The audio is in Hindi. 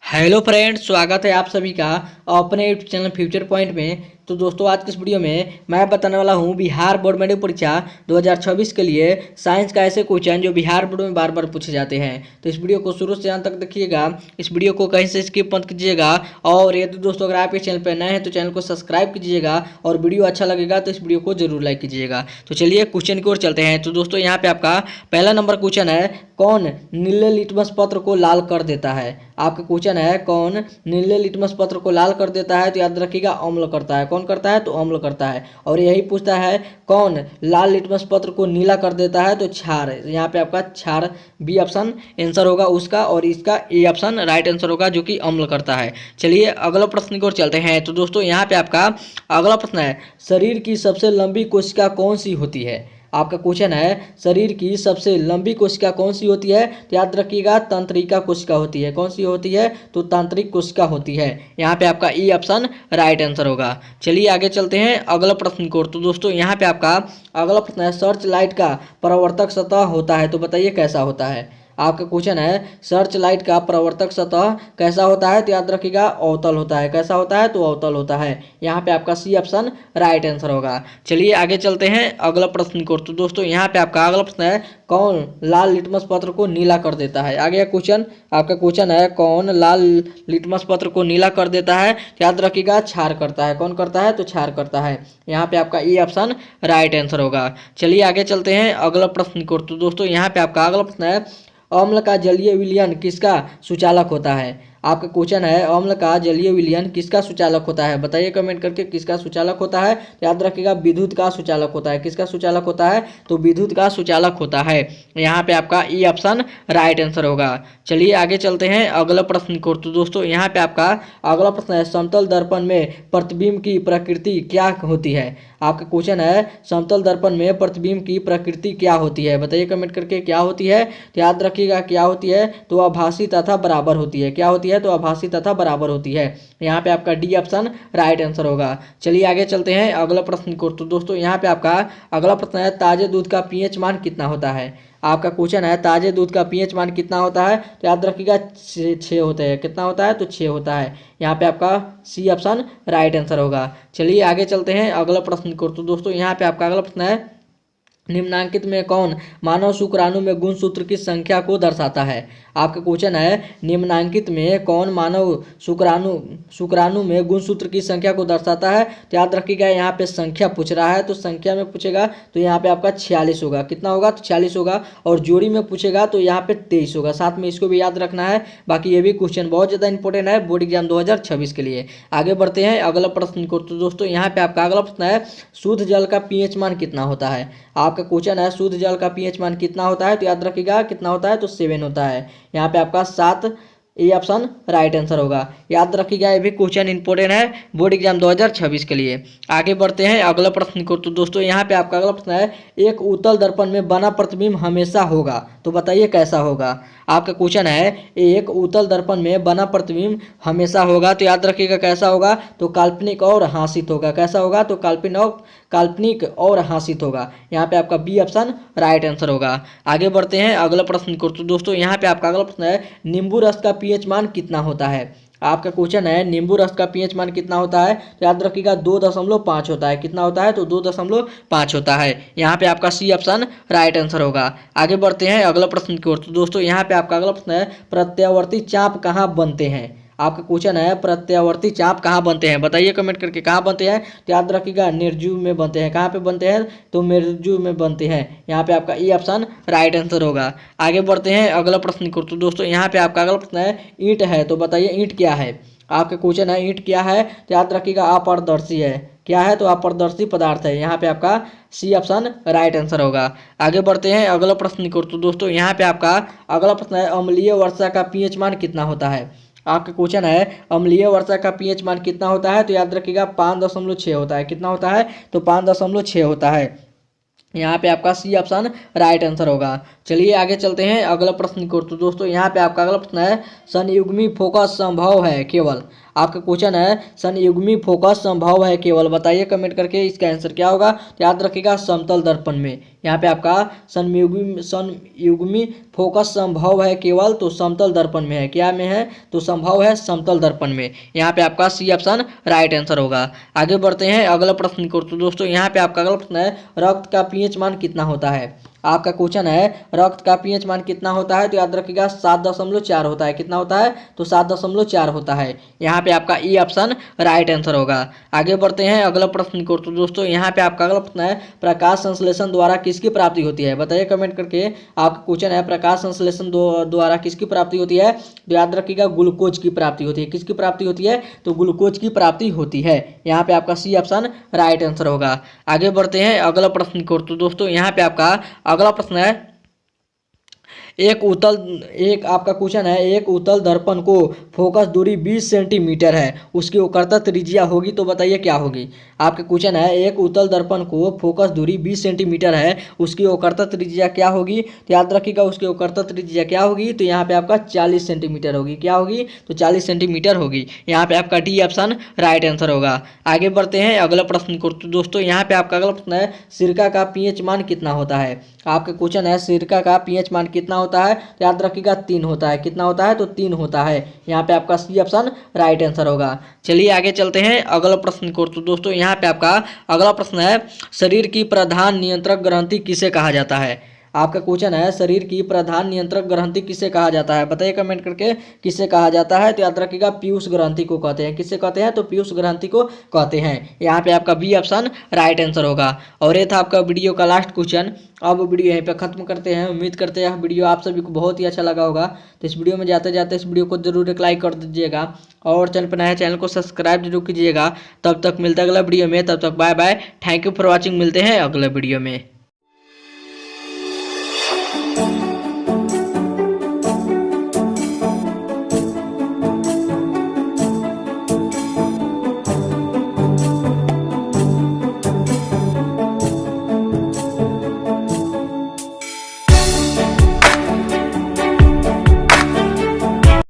हेलो फ्रेंड्स, स्वागत है आप सभी का अपने यूट्यूब चैनल फ्यूचर पॉइंट में। तो दोस्तों, आज के इस वीडियो में मैं बताने वाला हूं बिहार बोर्ड मैट्रिक परीक्षा 2026 के लिए साइंस का ऐसे क्वेश्चन जो बिहार बोर्ड में बार बार पूछे जाते हैं। तो इस वीडियो को शुरू से अंत तक देखिएगा, इस वीडियो को कहीं से स्किप मत कीजिएगा। और यदि दोस्तों अगर आप इस चैनल पर नए हैं तो चैनल को सब्सक्राइब कीजिएगा और वीडियो अच्छा लगेगा तो इस वीडियो को जरूर लाइक कीजिएगा। तो चलिए क्वेश्चन की ओर चलते हैं। तो दोस्तों यहाँ पे आपका पहला नंबर क्वेश्चन है, कौन नीले लिटमस पत्र को लाल कर देता है। आपका क्वेश्चन है, कौन नीले लिटमस पत्र को लाल कर देता है। तो याद रखिएगा, अम्ल करता है। कौन करता है? तो अम्ल करता है। और यही पूछता है, कौन लाल लिटमस पत्र को नीला कर देता है। तो क्षार। यहाँ पे आपका क्षार बी ऑप्शन आंसर होगा उसका, और इसका ए ऑप्शन राइट आंसर होगा जो कि अम्ल करता है। चलिए अगला प्रश्न की ओर चलते हैं। तो दोस्तों यहाँ पे आपका अगला प्रश्न है, शरीर की सबसे लंबी कोशिका कौन सी होती है। आपका क्वेश्चन है, शरीर की सबसे लंबी कोशिका कौन सी होती है। तो याद रखिएगा, तंत्रिका कोशिका होती है। कौन सी होती है? तो तांत्रिक कोशिका होती है। यहाँ पे आपका ई ऑप्शन राइट आंसर होगा। चलिए आगे चलते हैं अगला प्रश्न को। तो दोस्तों यहाँ पे आपका अगला प्रश्न है, सर्च लाइट का परावर्तक सतह होता है। तो बताइए कैसा होता है। आपका क्वेश्चन है, सर्च लाइट का परावर्तक सतह कैसा होता है। तो याद रखिएगा, अवतल होता है। कैसा होता है? तो अवतल होता है। यहाँ पे आपका सी ऑप्शन राइट आंसर होगा। चलिए आगे चलते हैं अगला प्रश्न को। तो दोस्तों यहाँ पे आपका अगला प्रश्न है, कौन लाल लिटमस पत्र को नीला कर देता है। आगे क्वेश्चन आपका क्वेश्चन है, कौन लाल लिटमस पत्र को नीला कर देता है। तो याद रखिएगा, क्षार करता है। कौन करता है? तो क्षार करता है। यहाँ पे आपका ई ऑप्शन राइट आंसर होगा। चलिए आगे चलते हैं अगला प्रश्न को। तो दोस्तों यहाँ पे आपका अगला प्रश्न है, अम्ल का जलीय विलयन किसका सुचालक होता है। आपका क्वेश्चन है, अम्ल का जलीय विलयन किसका सुचालक होता है। बताइए कमेंट करके किसका सुचालक होता है। तो याद रखिएगा, विद्युत का सुचालक होता है। किसका सुचालक होता है? तो विद्युत का सुचालक होता है। यहाँ पे आपका ई ऑप्शन राइट आंसर होगा। चलिए आगे चलते हैं अगला प्रश्न को। तो दोस्तों यहाँ पे आपका अगला प्रश्न है, समतल दर्पण में प्रतिबिंब की प्रकृति क्या होती है। आपका क्वेश्चन है, समतल दर्पण में प्रतिबिंब की प्रकृति क्या होती है। बताइए कमेंट करके क्या होती है। तो याद रखिएगा, क्या होती है? तो आभासी तथा बराबर होती है। क्या होती है? तो आभासी तथा बराबर होती है। यहाँ पे आपका डी ऑप्शन राइट आंसर होगा। चलिए आगे चलते हैं अगला प्रश्न को। तो दोस्तों यहाँ पे आपका अगला प्रश्न है, ताजे दूध का पीएच मान कितना होता है। आपका क्वेश्चन है, ताजे दूध का पीएच मान कितना होता है। तो याद रखिएगा, 6 होता है। कितना होता है? तो 6 होता है। यहाँ पे आपका सी ऑप्शन राइट आंसर होगा। चलिए आगे चलते हैं अगला प्रश्न को। तो दोस्तों यहाँ पे आपका अगला प्रश्न है, निम्नांकित में कौन मानव शुक्राणु में गुणसूत्र की संख्या को दर्शाता है। आपका क्वेश्चन है, निम्नांकित में कौन मानव शुक्राणु में गुणसूत्र की संख्या को दर्शाता है। तो याद रखिएगा, यहाँ पे संख्या पूछ रहा है तो संख्या में पूछेगा तो यहाँ पे आपका 46 होगा। कितना होगा? तो 46 होगा। और जोड़ी में पूछेगा तो यहाँ पे 23 होगा। साथ में इसको भी याद रखना है। बाकी ये भी क्वेश्चन बहुत ज़्यादा इंपॉर्टेंट है बोर्ड एग्जाम 2026 के लिए। आगे बढ़ते हैं अगला प्रश्न को। तो दोस्तों यहाँ पे आपका अगला प्रश्न है, शुद्ध जल का पीएच मान कितना होता है। आपका क्वेश्चन है, शुद्ध जल का पीएच मान कितना होता है। तो याद रखिएगा, कितना होता है? तो 7 होता है। यहाँ पे आपका 7 ए ऑप्शन राइट आंसर होगा। याद रखिएगा, ये भी क्वेश्चन इंपॉर्टेंट है बोर्ड एग्जाम 2026 के लिए। आगे बढ़ते हैं अगला प्रश्न को। तो दोस्तों यहाँ पे आपका अगला प्रश्न है, एक उत्तल दर्पण में बना प्रतिबिंब हमेशा होगा। तो बताइए कैसा होगा। आपका क्वेश्चन है, एक उत्तल दर्पण में बना प्रतिबिंब हमेशा होगा। तो याद रखिएगा कैसा होगा। तो काल्पनिक और हासित होगा। कैसा होगा? तो काल्पनिक और हासित होगा। यहाँ पे आपका बी ऑप्शन राइट आंसर होगा। आगे बढ़ते हैं अगला प्रश्न को। तो दोस्तों यहाँ पे आपका अगला प्रश्न है, नींबू रस का पीएच मान कितना होता है। आपका क्वेश्चन है, नींबू रस का पीएच मान कितना होता है। तो याद रखिएगा, 2.5 होता है। कितना होता है? तो 2.5 होता है। यहाँ पे आपका सी ऑप्शन राइट आंसर होगा। आगे बढ़ते हैं अगला प्रश्न की ओर। तो दोस्तों यहाँ पे आपका अगला प्रश्न है, प्रत्यावर्ती चाप कहाँ बनते हैं। आपका क्वेश्चन है, प्रत्यावर्ती चाप कहाँ बनते हैं। बताइए कमेंट करके कहाँ बनते हैं। तो याद रखिएगा, निर्जीव में बनते हैं। कहाँ पे बनते हैं? तो निर्जीव में बनते हैं। यहाँ पे आपका ई ऑप्शन राइट आंसर होगा। आगे बढ़ते हैं अगला प्रश्न को। तो दोस्तों यहाँ पे आपका अगला प्रश्न है, ईंट है। तो बताइए ईंट क्या है। आपका क्वेश्चन है, ईंट क्या है। तो याद रखिएगा, अपारदर्शी है। क्या है? तो अपारदर्शी पदार्थ है। यहाँ पे आपका सी ऑप्शन राइट आंसर होगा। आगे बढ़ते हैं अगला प्रश्न को। तो दोस्तों यहाँ पे आपका अगला प्रश्न है, अम्लीय वर्षा का पीएच मान कितना होता है। आपका क्वेश्चन है, अम्लीय वर्षा का पीएच मान कितना होता है। तो याद रखिएगा, 5.6 होता है। कितना होता है? तो 5.6 होता है। यहाँ पे आपका सी ऑप्शन राइट आंसर होगा। चलिए आगे चलते हैं अगला प्रश्न को। तो दोस्तों यहाँ पे आपका अगला प्रश्न है, संयुग्मी फोकस संभव है केवल। आपका क्वेश्चन है संयुग्मी फोकस संभव है केवल, बताइए कमेंट करके इसका आंसर क्या होगा। तो याद रखिएगा समतल दर्पण में। यहाँ पे आपका संयुग्मी फोकस संभव है केवल, तो समतल दर्पण में है। क्या में है? तो संभव है समतल दर्पण में। यहाँ पे आपका सी ऑप्शन राइट आंसर होगा। आगे बढ़ते हैं अगला प्रश्न को। तो दोस्तों यहाँ पे आपका अगला प्रश्न है रक्त का पीएच मान कितना होता है। आपका क्वेश्चन है रक्त का पीएच मान कितना होता है। तो याद रखिएगा 7.4 होता है। कितना होता है? तो 7.4 होता है। यहाँ पे आपका ई ऑप्शन राइट आंसर होगा। आगे बढ़ते हैं अगला प्रश्न को। तो दोस्तों यहाँ पे आपका अगला प्रश्न है प्रकाश संश्लेषण द्वारा किसकी प्राप्ति होती है। बताइए कमेंट करके। आपका क्वेश्चन है प्रकाश संश्लेषण द्वारा किसकी प्राप्ति होती है। तो याद रखिएगा ग्लूकोज की प्राप्ति होती है। किसकी प्राप्ति होती है? तो ग्लूकोज की प्राप्ति होती है। यहाँ पे आपका सी ऑप्शन राइट आंसर होगा। आगे बढ़ते हैं अगला प्रश्न को। तो दोस्तों यहाँ पे आपका अगला प्रश्न है एक आपका क्वेश्चन है एक उत्तल दर्पण को फोकस दूरी 20 सेंटीमीटर है, उसकी वक्रता त्रिज्या होगी, तो बताइए क्या होगी। आपका क्वेश्चन है एक उत्तल दर्पण को फोकस दूरी 20 सेंटीमीटर है, उसकी वक्रता त्रिज्या क्या होगी। तो याद रखिएगा उसकी वक्रता त्रिज्या क्या होगी। तो यहाँ पे आपका 40 सेंटीमीटर होगी। क्या होगी? तो 40 सेंटीमीटर होगी। यहाँ पे आपका डी ऑप्शन राइट आंसर होगा। आगे बढ़ते हैं अगला प्रश्न को। तो दोस्तों यहाँ पे आपका अगला प्रश्न है सिरका का पीएच मान कितना होता है। आपका क्वेश्चन है सिरका का पीएच मान कितना होता है। तो याद रखिएगा 3 होता है। कितना होता है? तो 3 होता है। यहाँ पे आपका सी ऑप्शन राइट आंसर होगा। चलिए आगे चलते हैं अगला प्रश्न को। तो दोस्तों यहाँ पे आपका अगला प्रश्न है शरीर की प्रधान नियंत्रक ग्रंथि किसे कहा जाता है। आपका क्वेश्चन है शरीर की प्रधान नियंत्रक ग्रंथि किसे कहा जाता है। बताइए कमेंट करके किसे कहा जाता है। तो याद रखिएगा पीयूष ग्रंथि को कहते हैं। किसे कहते हैं? तो पीयूष ग्रंथि को कहते हैं। यहाँ पे आपका बी ऑप्शन राइट आंसर होगा। और ये था आपका वीडियो का लास्ट क्वेश्चन। अब वीडियो यहीं पे खत्म करते हैं। उम्मीद करते हैं वीडियो आप सभी को बहुत ही अच्छा लगा होगा। तो इस वीडियो में जाते जाते इस वीडियो को जरूर एक लाइक कर दीजिएगा और चैनल पर नया चैनल को सब्सक्राइब जरूर कीजिएगा। तब तक मिलता है अगला वीडियो में। तब तक bye bye. Thank you for watching. मिलते हैं अगले वीडियो में।